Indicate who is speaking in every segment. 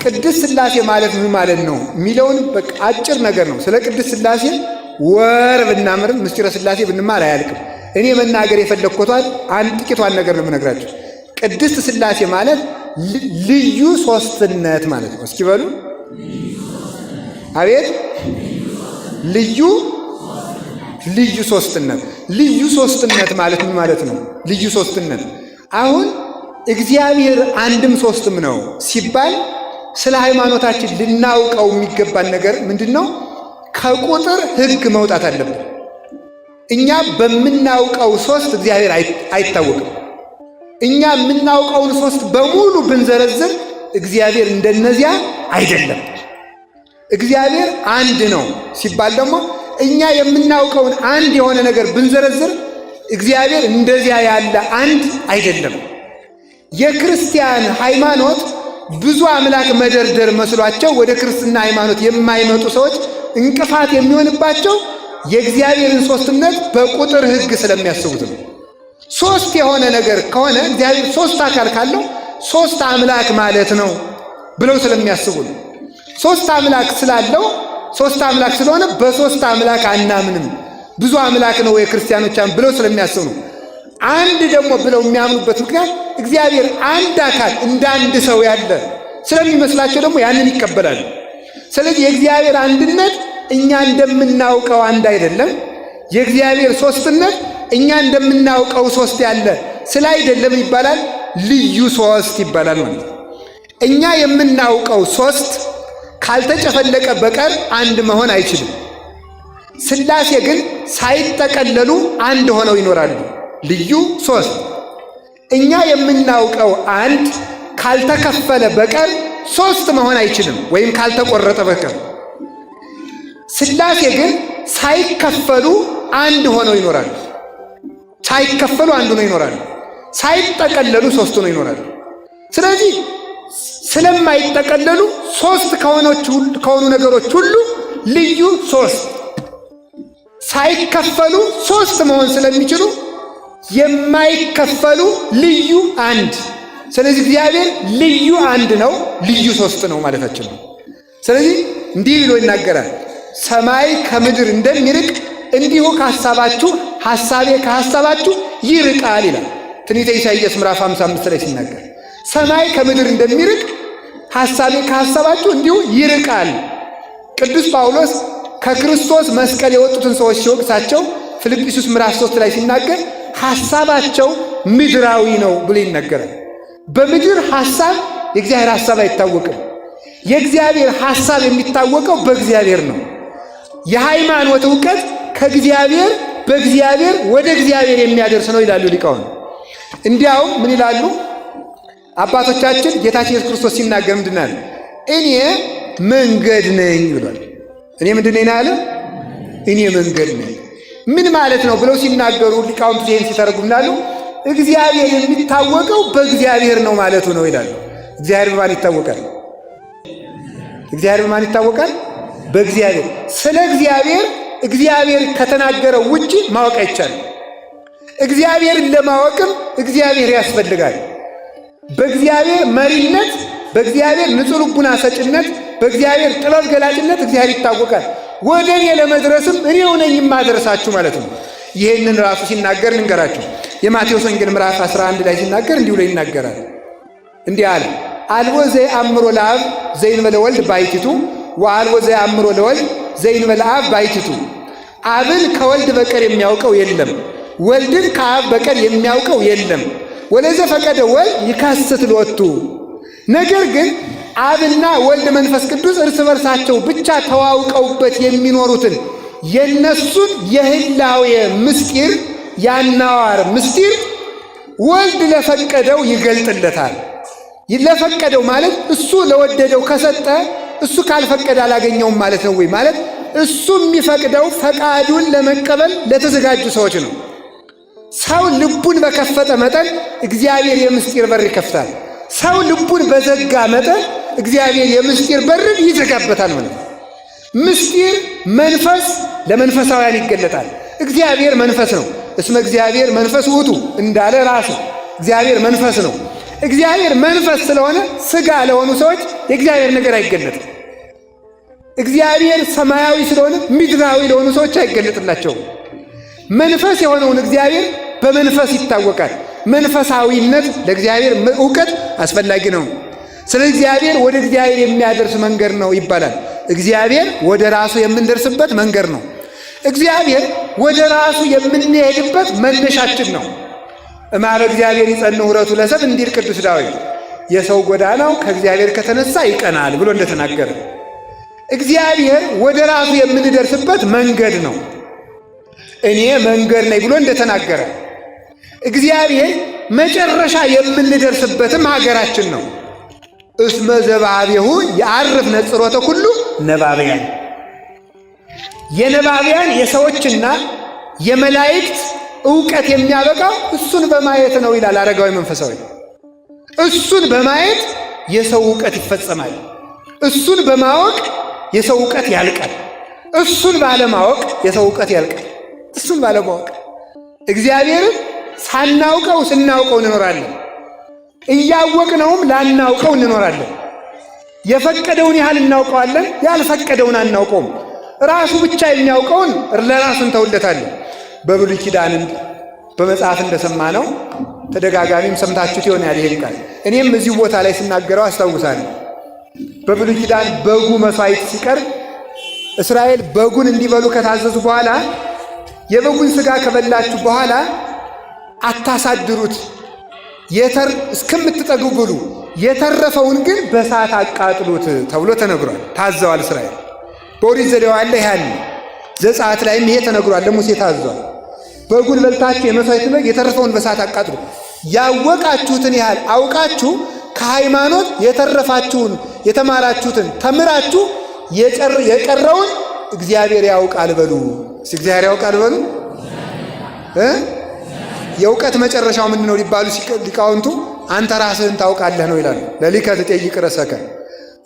Speaker 1: ቅድስት ሥላሴ ማለት ምን ማለት ነው የሚለውን በቃ አጭር ነገር ነው። ስለ ቅድስት ሥላሴ ወር ብናምርም ምስጢረ ሥላሴ ብንማር አያልቅም። እኔ መናገር የፈለግኳት አንድ ጥቂቷን ነገር ነው የምነግራችሁ። ቅድስት ሥላሴ ማለት ልዩ ሦስትነት ማለት ነው። እስኪ በሉ አቤት! ልዩ ሦስትነት። ልዩ ሦስትነት ማለት ምን ማለት ነው? ልዩ ሦስትነት አሁን እግዚአብሔር አንድም ሦስትም ነው ሲባል ስለ ሃይማኖታችን ልናውቀው የሚገባን ነገር ምንድን ነው? ከቁጥር ሕግ መውጣት አለብን። እኛ በምናውቀው ሦስት እግዚአብሔር አይታወቅም። እኛ የምናውቀውን ሦስት በሙሉ ብንዘረዝር እግዚአብሔር እንደነዚያ አይደለም። እግዚአብሔር አንድ ነው ሲባል ደግሞ እኛ የምናውቀውን አንድ የሆነ ነገር ብንዘረዝር እግዚአብሔር እንደዚያ ያለ አንድ አይደለም። የክርስቲያን ሃይማኖት ብዙ አምላክ መደርደር መስሏቸው ወደ ክርስትና ሃይማኖት የማይመጡ ሰዎች እንቅፋት የሚሆንባቸው የእግዚአብሔርን ሦስትነት በቁጥር ሕግ ስለሚያስቡት ነው። ሦስት የሆነ ነገር ከሆነ እግዚአብሔር ሦስት አካል ካለው ሦስት አምላክ ማለት ነው ብለው ስለሚያስቡ ነው። ሦስት አምላክ ስላለው ሦስት አምላክ ስለሆነ በሦስት አምላክ አናምንም፣ ብዙ አምላክ ነው የክርስቲያኖች ብለው ስለሚያስቡ ነው። አንድ ደግሞ ብለው የሚያምኑበት ምክንያት እግዚአብሔር አንድ አካል እንደ አንድ ሰው ያለ ስለሚመስላቸው ደግሞ ያንን ይቀበላሉ። ስለዚህ የእግዚአብሔር አንድነት እኛ እንደምናውቀው አንድ አይደለም። የእግዚአብሔር ሦስትነት እኛ እንደምናውቀው ሦስት ያለ ስለ አይደለም ይባላል፣ ልዩ ሦስት ይባላል ማለት ነው። እኛ የምናውቀው ሦስት ካልተጨፈለቀ በቀር አንድ መሆን አይችልም። ሥላሴ ግን ሳይጠቀለሉ አንድ ሆነው ይኖራሉ፣ ልዩ ሦስት። እኛ የምናውቀው አንድ ካልተከፈለ በቀር ሦስት መሆን አይችልም፣ ወይም ካልተቆረጠ በቀር። ሥላሴ ግን ሳይከፈሉ አንድ ሆነው ይኖራሉ። ሳይከፈሉ አንድ ሆነው ይኖራሉ፣ ሳይጠቀለሉ ሦስት ሆነው ይኖራሉ። ስለዚህ ስለማይጠቀለሉ ሦስት ከሆኑ ነገሮች ሁሉ ልዩ ሦስት፣ ሳይከፈሉ ሦስት መሆን ስለሚችሉ የማይከፈሉ ልዩ አንድ። ስለዚህ እግዚአብሔር ልዩ አንድ ነው፣ ልዩ ሦስት ነው ማለታችን ነው። ስለዚህ እንዲህ ብሎ ይናገራል፣ ሰማይ ከምድር እንደሚርቅ እንዲሁ ከሐሳባችሁ ሐሳቤ ከሐሳባችሁ ይርቃል ይላል ትንቢተ ኢሳይያስ ምዕራፍ 55 ላይ ሲናገር፣ ሰማይ ከምድር እንደሚርቅ ሐሳቤ ከሐሳባችሁ እንዲሁ ይርቃል። ቅዱስ ጳውሎስ ከክርስቶስ መስቀል የወጡትን ሰዎች ሲወቅሳቸው ፊልጵስዩስ ምዕራፍ 3 ላይ ሲናገር ሐሳባቸው ምድራዊ ነው ብሎ ይናገራል። በምድር ሐሳብ የእግዚአብሔር ሐሳብ አይታወቅም። የእግዚአብሔር ሐሳብ የሚታወቀው በእግዚአብሔር ነው። የሃይማኖት ዕውቀት ከእግዚአብሔር በእግዚአብሔር ወደ እግዚአብሔር የሚያደርስ ነው ይላሉ ሊቃውንት። እንዲያውም ምን ይላሉ አባቶቻችን? ጌታችን ኢየሱስ ክርስቶስ ሲናገር ምንድን ነው ያለ? እኔ መንገድ ነኝ ብሏል። እኔ ምንድን ነኝ ያለ? እኔ መንገድ ነኝ። ምን ማለት ነው ብለው ሲናገሩ ሊቃውንት ይህን ሲተረጉሙ ምናሉ? እግዚአብሔር የሚታወቀው በእግዚአብሔር ነው ማለቱ ነው ይላሉ። እግዚአብሔር በማን ይታወቃል? እግዚአብሔር በማን ይታወቃል? በእግዚአብሔር። ስለ እግዚአብሔር ከተናገረው ውጪ ማወቅ አይቻልም። እግዚአብሔርን ለማወቅም እግዚአብሔር ያስፈልጋል። በእግዚአብሔር መሪነት፣ በእግዚአብሔር ንጹሕ ልቡና ሰጭነት፣ በእግዚአብሔር ጥበብ ገላጭነት እግዚአብሔር ይታወቃል። ወደ እኔ ለመድረስም እኔው ነኝ የማደርሳችሁ ማለት ነው። ይህንን ራሱ ሲናገር ልንገራችሁ። የማቴዎስ ወንጌል ምዕራፍ 11 ላይ ሲናገር እንዲሁ ላይ ይናገራል። እንዲህ አለ፣ አልቦ ዘየአምሮ ለአብ ዘእንበለ ወልድ ባሕቲቱ ወአልቦ ዘየአምሮ ለወልድ ዘእንበለ አብ ባሕቲቱ። አብን ከወልድ በቀር የሚያውቀው የለም፣ ወልድን ከአብ በቀር የሚያውቀው የለም። ወለዘፈቀደ ወልድ ይካስት ሎቱ። ነገር ግን አብና ወልድ መንፈስ ቅዱስ እርስ በርሳቸው ብቻ ተዋውቀውበት የሚኖሩትን የነሱን የህላዌ ምስጢር ያናዋር ምስጢር ወልድ ለፈቀደው ይገልጥለታል። ለፈቀደው ማለት እሱ ለወደደው ከሰጠ እሱ ካልፈቀደ አላገኘውም ማለት ነው ወይ? ማለት እሱ የሚፈቅደው ፈቃዱን ለመቀበል ለተዘጋጁ ሰዎች ነው። ሰው ልቡን በከፈተ መጠን እግዚአብሔር የምስጢር በር ይከፍታል። ሰው ልቡን በዘጋ መጠን እግዚአብሔር የምስጢር በርን ይዘጋበታል ማለት ነው። ምስጢር መንፈስ ለመንፈሳውያን ይገለጣል። እግዚአብሔር መንፈስ ነው። እስመ እግዚአብሔር መንፈስ ውእቱ እንዳለ ራሱ እግዚአብሔር መንፈስ ነው። እግዚአብሔር መንፈስ ስለሆነ ሥጋ ለሆኑ ሰዎች የእግዚአብሔር ነገር አይገለጥም። እግዚአብሔር ሰማያዊ ስለሆነ ምድራዊ ለሆኑ ሰዎች አይገለጥላቸውም። መንፈስ የሆነውን እግዚአብሔር በመንፈስ ይታወቃል። መንፈሳዊነት ለእግዚአብሔር እውቀት አስፈላጊ ነው። ስለዚህ እግዚአብሔር ወደ እግዚአብሔር የሚያደርስ መንገድ ነው ይባላል። እግዚአብሔር ወደ ራሱ የምንደርስበት መንገድ ነው። እግዚአብሔር ወደ ራሱ የምንሄድበት መነሻችን ነው። እምኀበ እግዚአብሔር ይጸንዕ ኅብረቱ ለሰብእ እንዲል ቅዱስ ዳዊት የሰው ጎዳናው ከእግዚአብሔር ከተነሳ ይቀናል ብሎ እንደተናገረ እግዚአብሔር ወደ ራሱ የምንደርስበት መንገድ ነው። እኔ መንገድ ነኝ ብሎ እንደተናገረ እግዚአብሔር መጨረሻ የምንደርስበትም ሀገራችን ነው። እስመ ዘበኀቤሁ የዐርፍ ነጽሮተ ኩሉ ነባብያን። የነባብያን የሰዎችና የመላእክት ዕውቀት የሚያበቃው እሱን በማየት ነው ይላል አረጋዊ መንፈሳዊ። እሱን በማየት የሰው ዕውቀት ይፈጸማል። እሱን በማወቅ የሰው ዕውቀት ያልቃል። እሱን ባለማወቅ የሰው ዕውቀት ያልቃል። እሱን ባለማወቅ እግዚአብሔርን ሳናውቀው ስናውቀው እንኖራለን። እያወቅነውም ላናውቀው እንኖራለን። የፈቀደውን ያህል እናውቀዋለን፣ ያልፈቀደውን አናውቀውም። ራሱ ብቻ የሚያውቀውን ለራሱ እንተውለታለን። በብሉይ ኪዳን በመጽሐፍ እንደሰማነው ተደጋጋሚም ሰምታችሁት ይሆናል ይሄን ቃል። እኔም እዚሁ ቦታ ላይ ስናገረው አስታውሳለሁ። በብሉይ ኪዳን በጉ መሥዋዕት ሲቀርብ እስራኤል በጉን እንዲበሉ ከታዘዙ በኋላ የበጉን ሥጋ ከበላችሁ በኋላ አታሳድሩት፣ እስከምትጠግቡ ብሉ፣ የተረፈውን ግን በእሳት አቃጥሉት ተብሎ ተነግሯል። ታዘዋል እስራኤል። በኦሪት ዘሌዋውያን ላይ ያለ ዘጸአት ላይም ይሄ ተነግሯል። ለሙሴ ታዟል። በጉን በልታችሁ የመሥዋዕት በግ የተረፈውን በእሳት አቃጥሉ። ያወቃችሁትን ያህል አውቃችሁ ከሃይማኖት የተረፋችሁን የተማራችሁትን ተምራችሁ የቀረውን እግዚአብሔር ያውቃል በሉ። እግዚአብሔር ያውቃል በሉ። የእውቀት መጨረሻው ምንድን ነው ሊባሉ ሊቃውንቱ አንተ ራስህን ታውቃለህ ነው ይላሉ። ለሊከ ትጠይቅ ርእሰከ።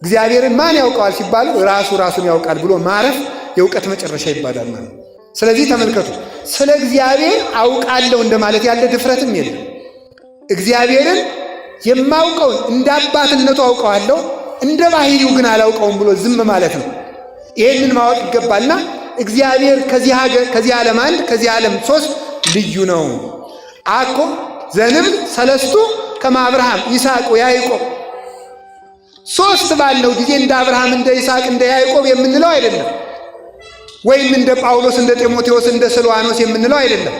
Speaker 1: እግዚአብሔርን ማን ያውቀዋል ሲባሉ ራሱን ያውቃል ብሎ ማረፍ የእውቀት መጨረሻ ይባላል ማለት። ስለዚህ ተመልከቱ፣ ስለ እግዚአብሔር አውቃለሁ እንደማለት ያለ ድፍረትም የለም። እግዚአብሔርን የማውቀውን እንደ አባትነቱ አውቀዋለሁ፣ እንደ ባህሪው ግን አላውቀውም ብሎ ዝም ማለት ነው። ይህንን ማወቅ ይገባልና እግዚአብሔር ከዚህ ዓለም አንድ ከዚህ ዓለም ሶስት ልዩ ነው። አኮ ዘንብል ሰለስቱ ከመ አብርሃም ይስሐቅ ወያዕቆብ። ሶስት ባለው ጊዜ እንደ አብርሃም እንደ ይስሐቅ እንደ ያዕቆብ የምንለው አይደለም። ወይም እንደ ጳውሎስ እንደ ጢሞቴዎስ እንደ ስልዋኖስ የምንለው አይደለም።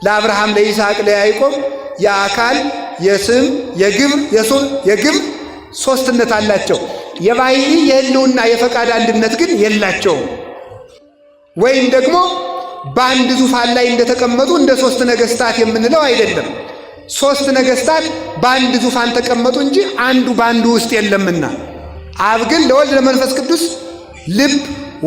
Speaker 1: ለአብርሃም ለይስሐቅ ለያዕቆብ የአካል የስም የግብር ሶስትነት አላቸው። የባህሪ የህልውና የፈቃድ አንድነት ግን የላቸውም። ወይም ደግሞ በአንድ ዙፋን ላይ እንደተቀመጡ እንደ ሶስት ነገስታት የምንለው አይደለም። ሶስት ነገስታት በአንድ ዙፋን ተቀመጡ እንጂ አንዱ በአንዱ ውስጥ የለምና። አብ ግን ለወልድ ለመንፈስ ቅዱስ ልብ፣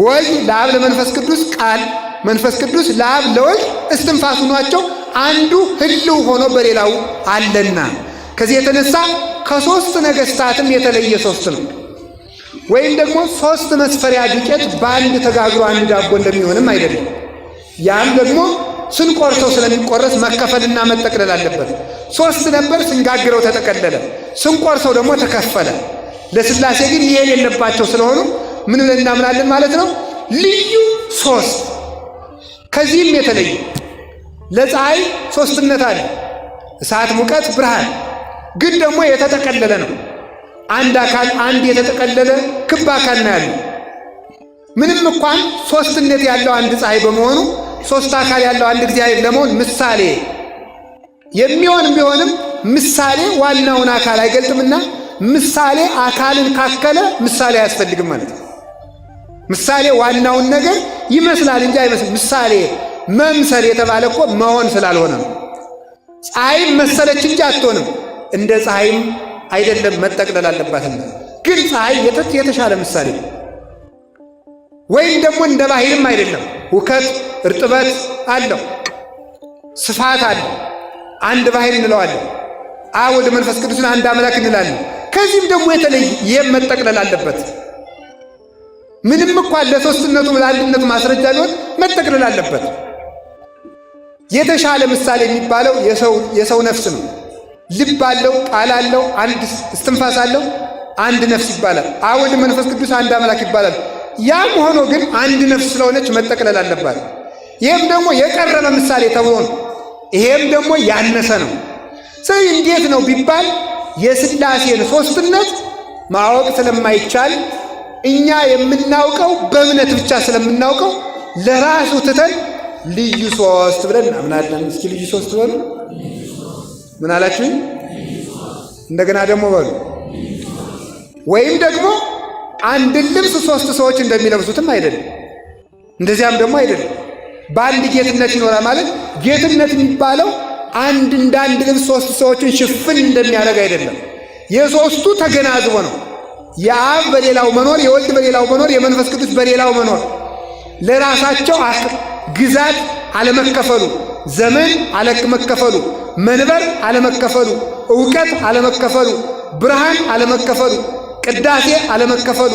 Speaker 1: ወልድ ለአብ ለመንፈስ ቅዱስ ቃል፣ መንፈስ ቅዱስ ለአብ ለወልድ እስትንፋስ ሆኗቸው አንዱ ህልው ሆኖ በሌላው አለና ከዚህ የተነሳ ከሶስት ነገስታትም የተለየ ሶስት ነው። ወይም ደግሞ ሶስት መስፈሪያ ዱቄት በአንድ ተጋግሮ አንድ ዳቦ እንደሚሆንም አይደለም። ያም ደግሞ ስንቆርሰው ስለሚቆረስ መከፈልና መጠቅለል አለበት። ሶስት ነበር፣ ስንጋግረው ተጠቀለለ፣ ስንቆርሰው ደግሞ ተከፈለ። ለሥላሴ ግን ይሄን የለባቸው ስለሆኑ ምን ብለን እናምናለን ማለት ነው? ልዩ ሶስት። ከዚህም የተለየ ለፀሐይ ሶስትነት አለ፣ እሳት፣ ሙቀት፣ ብርሃን። ግን ደግሞ የተጠቀለለ ነው። አንድ አካል አንድ የተጠቀለለ ክብ አካል ነው ያለው። ምንም እንኳን ሶስትነት ያለው አንድ ፀሐይ በመሆኑ ሶስት አካል ያለው አንድ እግዚአብሔር ለመሆን ምሳሌ የሚሆን ቢሆንም ምሳሌ ዋናውን አካል አይገልጥምና ምሳሌ አካልን ካከለ ምሳሌ አያስፈልግም ማለት ነው። ምሳሌ ዋናውን ነገር ይመስላል እንጂ አይመስልም። ምሳሌ መምሰል የተባለ እኮ መሆን ስላልሆነ ነው። ፀሐይም መሰለች እንጂ አትሆንም። እንደ ፀሐይም አይደለም፣ መጠቅለል አለባትና። ግን ፀሐይ የተሻለ ምሳሌ ነው። ወይም ደግሞ እንደ ባህርም አይደለም። ውከት እርጥበት አለው፣ ስፋት አለው። አንድ ባህር እንለዋለን። አብ ወልድ መንፈስ ቅዱስን አንድ አምላክ እንላለን። ከዚህም ደግሞ የተለየ ይህም መጠቅለል አለበት። ምንም እንኳን ለሶስትነቱ ለአንድነቱ ማስረጃ ቢሆን መጠቅለል አለበት። የተሻለ ምሳሌ የሚባለው የሰው ነፍስ ነው። ልብ አለው፣ ቃል አለው፣ አንድ እስትንፋስ አለው፣ አንድ ነፍስ ይባላል። አብ ወልድ መንፈስ ቅዱስ አንድ አምላክ ይባላል። ያም ሆኖ ግን አንድ ነፍስ ስለሆነች መጠቅለል አለባት። ይህም ደግሞ የቀረበ ምሳሌ ተብሎ ነው። ይሄም ደግሞ ያነሰ ነው። ስለዚህ እንዴት ነው ቢባል የሥላሴን ሦስትነት ማወቅ ስለማይቻል እኛ የምናውቀው በእምነት ብቻ ስለምናውቀው ለራሱ ትተን ልዩ ሦስት ብለን እናምናለን። እስኪ ልዩ ሦስት በሉ። ምን አላችሁ? እንደገና ደግሞ በሉ። ወይም ደግሞ አንድን ልብስ ሦስት ሰዎች እንደሚለብሱትም አይደለም፣ እንደዚያም ደግሞ አይደለም። በአንድ ጌትነት ይኖራል ማለት ጌትነት የሚባለው አንድ እንደ አንድ ልብስ ሦስት ሰዎችን ሽፍን እንደሚያደርግ አይደለም። የሦስቱ ተገናዝቦ ነው። የአብ በሌላው መኖር፣ የወልድ በሌላው መኖር፣ የመንፈስ ቅዱስ በሌላው መኖር፣ ለራሳቸው ግዛት አለመከፈሉ፣ ዘመን አለመከፈሉ፣ መንበር አለመከፈሉ፣ ዕውቀት አለመከፈሉ፣ ብርሃን አለመከፈሉ፣ ቅዳሴ አለመከፈሉ፣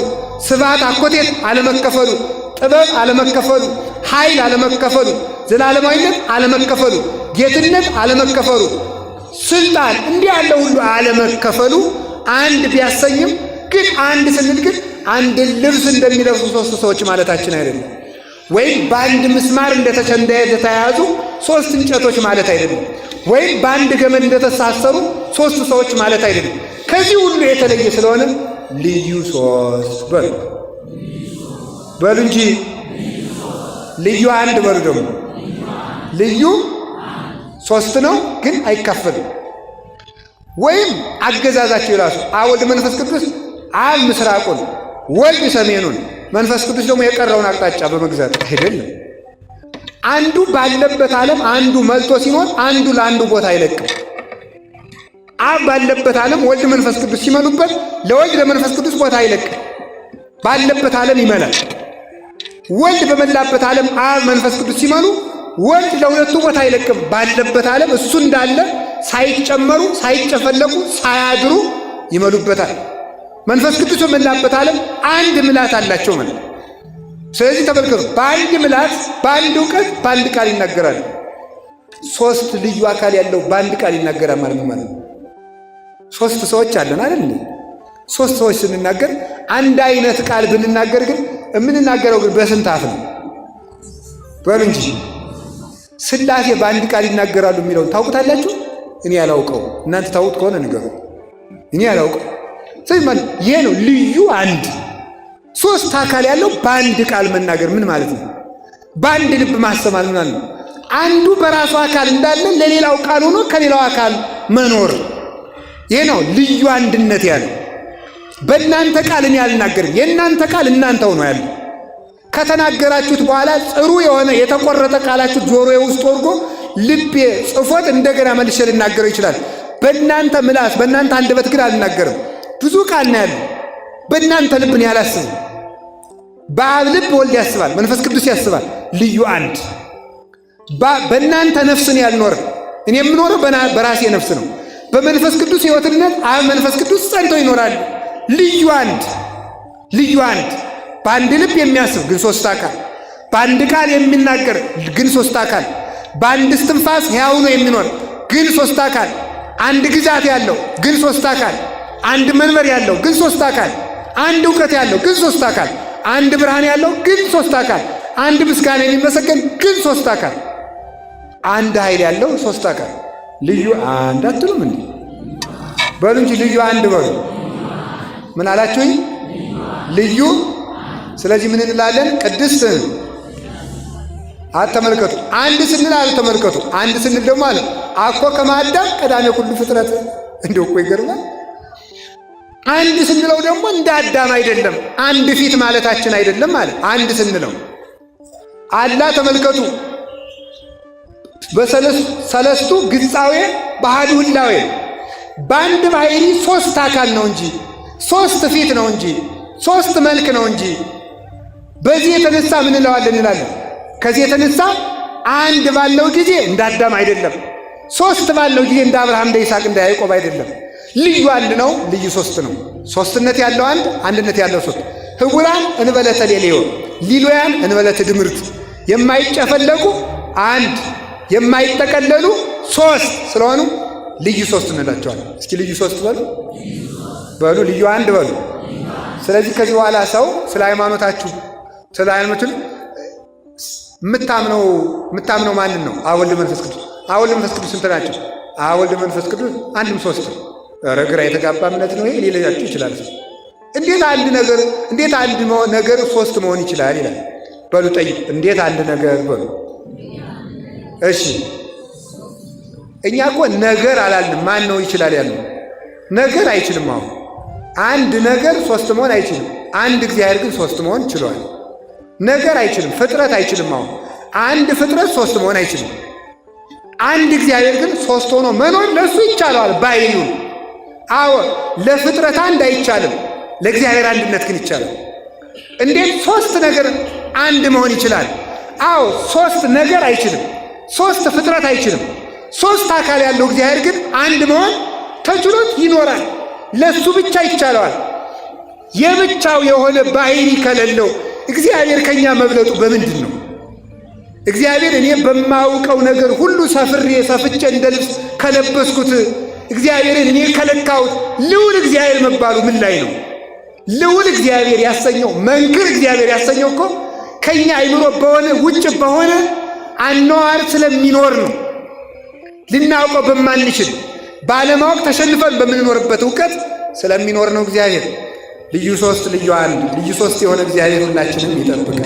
Speaker 1: ስብሐት አኮቴት አለመከፈሉ፣ ጥበብ አለመከፈሉ፣ ኃይል አለመከፈሉ፣ ዘላለማዊነት አለመከፈሉ፣ ጌትነት አለመከፈሉ፣ ስልጣን እንዲህ ያለ ሁሉ አለመከፈሉ አንድ ቢያሰኝም ግን አንድ ስንል ግን አንድ ልብስ እንደሚለብሱ ሦስት ሰዎች ማለታችን አይደለም። ወይም በአንድ ምስማር እንደተያያዙ ሦስት እንጨቶች ማለት አይደለም። ወይም በአንድ ገመድ እንደተሳሰሩ ሦስት ሰዎች ማለት አይደለም። ከዚህ ሁሉ የተለየ ስለሆነ ልዩ ሦስት በሉ በሉ እንጂ ልዩ አንድ በሉ። ደግሞ ልዩ ሦስት ነው ግን አይካፈልም። ወይም አገዛዛቸው የራሱ አብ ወልድ መንፈስ ቅዱስ አብ ምስራቁን፣ ወልድ ሰሜኑን፣ መንፈስ ቅዱስ ደግሞ የቀረውን አቅጣጫ በመግዛት አይደለም። አንዱ ባለበት ዓለም አንዱ መልቶ ሲኖር አንዱ ለአንዱ ቦታ አይለቅም። አብ ባለበት ዓለም ወልድ መንፈስ ቅዱስ ሲመሉበት ለወልድ ለመንፈስ ቅዱስ ቦታ አይለቅም። ባለበት ዓለም ይመላል። ወልድ በመላበት ዓለም አብ መንፈስ ቅዱስ ሲመሉ ወልድ ለሁለቱ ቦታ አይለቅም። ባለበት ዓለም እሱ እንዳለ ሳይጨመሩ ሳይጨፈለቁ ሳያድሩ ይመሉበታል። መንፈስ ቅዱስ በመላበት ዓለም አንድ ምላት አላቸው ማለት። ስለዚህ ተመልከቱ፣ በአንድ ምላት፣ በአንድ እውቀት፣ በአንድ ቃል ይናገራል። ሦስት ልዩ አካል ያለው በአንድ ቃል ይናገራል ማለት ነው። ሦስት ሰዎች አለን አይደል? ሦስት ሰዎች ስንናገር አንድ አይነት ቃል ብንናገር ግን የምንናገረው ግን በስንት አፍ ነው? በሉ እንጂ ሥላሴ በአንድ ቃል ይናገራሉ የሚለውን ታውቁታላችሁ? እኔ ያላውቀው፣ እናንተ ታውቁት ከሆነ ንገሩ። እኔ ያላውቀው። ስለዚህ ማለት ይሄ ነው ልዩ አንድ። ሦስት አካል ያለው በአንድ ቃል መናገር ምን ማለት ነው? በአንድ ልብ ማሰማል ምን ማለት ነው? አንዱ በራሱ አካል እንዳለ ለሌላው ቃል ሆኖ ከሌላው አካል መኖር። ይሄ ነው ልዩ አንድነት ያለው። በእናንተ ቃል እኔ አልናገርም፣ የእናንተ ቃል እናንተው ነው ያለው። ከተናገራችሁት በኋላ ጽሩ የሆነ የተቆረጠ ቃላችሁ ጆሮዬ ውስጥ ወርጎ ልቤ ጽፎት እንደገና መልሼ ልናገረው ይችላል። በእናንተ ምላስ በእናንተ አንደበት ግን አልናገርም። ብዙ ቃል ነው ያለው። በእናንተ ልብ እኔ አላስብም። በአብ ልብ ወልድ ያስባል፣ መንፈስ ቅዱስ ያስባል። ልዩ አንድ። በእናንተ ነፍስ እኔ አልኖርም። እኔ የምኖረው በራሴ ነፍስ ነው። በመንፈስ ቅዱስ ሕይወትነት አብ መንፈስ ቅዱስ ጸንተው ይኖራሉ። ልዩ አንድ። ልዩ አንድ። በአንድ ልብ የሚያስብ ግን ሦስት አካል፣ በአንድ ቃል የሚናገር ግን ሦስት አካል፣ በአንድ እስትንፋስ ሕያው ነው የሚኖር ግን ሦስት አካል፣ አንድ ግዛት ያለው ግን ሦስት አካል፣ አንድ መንበር ያለው ግን ሦስት አካል፣ አንድ እውቀት ያለው ግን ሦስት አካል፣ አንድ ብርሃን ያለው ግን ሦስት አካል፣ አንድ ምስጋና የሚመሰገን ግን ሦስት አካል፣ አንድ ኃይል ያለው ሦስት አካል። ልዩ አንድ አትሉም እንዴ? በሉ እንጂ ልዩ አንድ በሉ። ምን አላችሁኝ? ልዩ። ስለዚህ ምን እንላለን? ቅድስት አትመልከቱ። አንድ ስንል አልተመልከቱ። አንድ ስንል ደግሞ አለ አኮ ከማዳም ቀዳሜ ሁሉ ፍጥረት። እንደው እኮ ይገርማል። አንድ ስንለው ደግሞ እንደ አዳም አይደለም፣ አንድ ፊት ማለታችን አይደለም ማለት አንድ ስንለው አላ ተመልከቱ። በሰለስቱ ግጻዌ ባህዱ ህላዌ በአንድ ባህሪ ሦስት አካል ነው እንጂ ሦስት ፊት ነው እንጂ ሦስት መልክ ነው እንጂ። በዚህ የተነሳ ምን እንላለን? ከዚህ የተነሳ አንድ ባለው ጊዜ እንደ አዳም አይደለም፣ ሦስት ባለው ጊዜ እንደ አብርሃም፣ እንደ ይስሐቅ፣ እንደ ያዕቆብ አይደለም። ልዩ አንድ ነው፣ ልዩ ሦስት ነው። ሦስትነት ያለው አንድ፣ አንድነት ያለው ሦስት። ህቡራን እንበለተ ሌሌዮ፣ ሊሎያን እንበለተ ድምርት፣ የማይጨፈለቁ አንድ፣ የማይጠቀለሉ ሦስት ስለሆኑ ልዩ ሶስት እንላቸዋለን። እስኪ ልዩ ሶስት በሉ ልዩ አንድ በሉ። ስለዚህ ከዚህ በኋላ ሰው ስለ ሃይማኖታችሁ ስለ ሃይማኖትን የምታምነው ማንን ነው? አብ ወልድ መንፈስ ቅዱስ። አብ ወልድ መንፈስ ቅዱስ ስንት ናቸው? አብ ወልድ መንፈስ ቅዱስ አንድም ሶስት። ኧረ ግራ የተጋባ እምነት ነው ይሄ ሊላችሁ ይችላል። እንዴት አንድ ነገር ሶስት መሆን ይችላል ይላል። በሉ ጠይቁ። እንዴት አንድ ነገር በሉ። እሺ እኛ እኮ ነገር አላልንም። ማን ነው ይችላል ያለው? ነገር አይችልም። አሁን አንድ ነገር ሶስት መሆን አይችልም። አንድ እግዚአብሔር ግን ሶስት መሆን ችሏል። ነገር አይችልም። ፍጥረት አይችልም። አሁን አንድ ፍጥረት ሶስት መሆን አይችልም። አንድ እግዚአብሔር ግን ሶስት ሆኖ መኖር ለሱ ይቻለዋል ባይኑ። አዎ ለፍጥረት አንድ አይቻልም፣ ለእግዚአብሔር አንድነት ግን ይቻላል። እንዴት ሶስት ነገር አንድ መሆን ይችላል? አዎ ሶስት ነገር አይችልም፣ ሶስት ፍጥረት አይችልም። ሶስት አካል ያለው እግዚአብሔር ግን አንድ መሆን ተችሎት ይኖራል። ለሱ ብቻ ይቻለዋል። የብቻው የሆነ ባህሪ ከሌለው እግዚአብሔር ከኛ መብለጡ በምንድን ነው? እግዚአብሔር እኔ በማውቀው ነገር ሁሉ ሰፍቼ እንደ ልብስ ከለበስኩት እግዚአብሔርን እኔ ከለካሁት ልዑል እግዚአብሔር መባሉ ምን ላይ ነው? ልዑል እግዚአብሔር ያሰኘው መንክር እግዚአብሔር ያሰኘው እኮ ከኛ አይምሮ በሆነ ውጭ በሆነ አኗዋር ስለሚኖር ነው። ልናውቀው በማንችል ባለማወቅ ተሸንፈን በምንኖርበት እውቀት ስለሚኖር ነው። እግዚአብሔር ልዩ ሶስት ልዩ አንድ ልዩ ሶስት የሆነ እግዚአብሔር ሁላችንም ይጠብቀን።